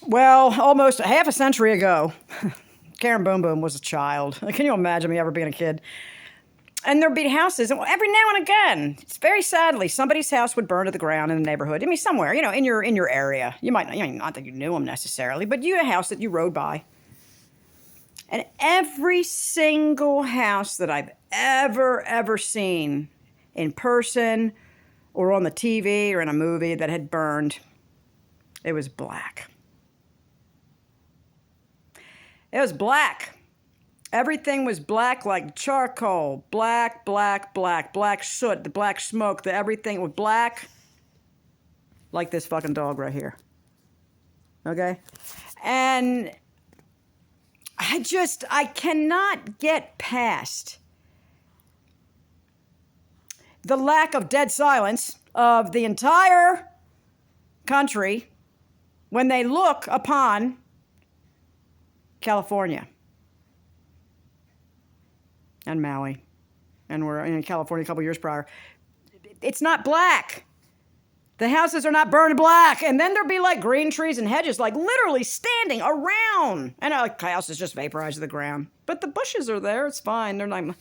Well, almost half a century ago, Karen Boom Boom was a child. Can you imagine me ever being a kid? And there'd be houses, and every now and again, it's very sadly, somebody's house would burn to the ground in the neighborhood. I mean, somewhere, in your area. You might not that you knew them necessarily, but you had a house that you rode by. And every single house that I've ever seen in person or on the TV or in a movie that had burned, it was black. It was black. Everything was black like charcoal. Black soot, the black smoke, everything was black. Like this fucking dog right here. Okay? And I cannot get past the lack of dead silence of the entire country when they look upon California and Maui, and we're in California a couple years prior. It's not black. The houses are not burned black. And then there'd be like green trees and hedges, like literally standing around. And a house is just vaporized to the ground. But the bushes are there. It's fine. They're not.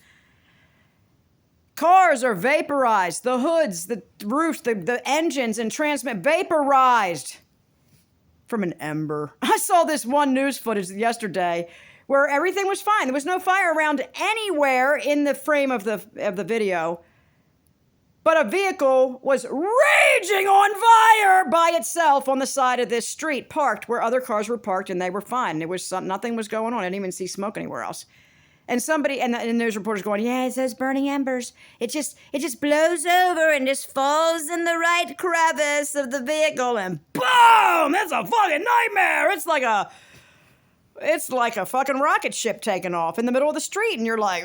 Cars are vaporized. The hoods, the roofs, the engines and transmit vaporized from an ember. I saw this one news footage yesterday where everything was fine. There was no fire around anywhere in the frame of the video. But a vehicle was raging on fire by itself on the side of this street, parked where other cars were parked, and they were fine. Nothing was going on. I didn't even see smoke anywhere else. And the news reporter's going, yeah, it's those burning embers. It just blows over and just falls in the right crevice of the vehicle, and boom! That's a fucking nightmare. It's like a fucking rocket ship taking off in the middle of the street, and you're like,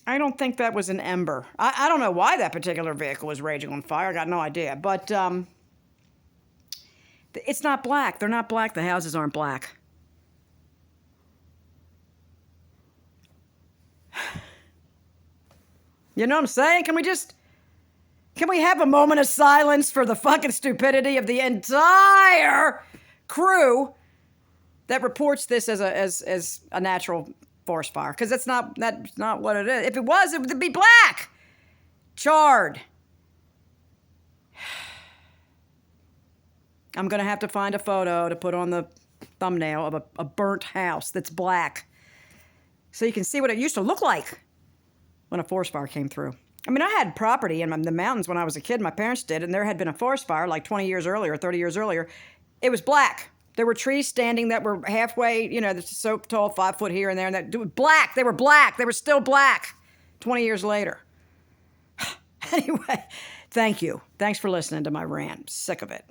I don't think that was an ember. I don't know why that particular vehicle was raging on fire. I got no idea. But it's not black. They're not black. The houses aren't black. You know what I'm saying? Can we have a moment of silence for the fucking stupidity of the entire crew that reports this as a natural forest fire? Because that's not what it is. If it was, it would be black, charred. I'm gonna have to find a photo to put on the thumbnail of a burnt house that's black, so you can see what it used to look like when a forest fire came through. I mean, I had property in the mountains when I was a kid. My parents did, and there had been a forest fire like 20 years earlier, 30 years earlier. It was black. There were trees standing that were halfway, so tall, 5 foot here and there, and that black. They were black. They were still black 20 years later. Anyway, thank you. Thanks for listening to my rant. I'm sick of it.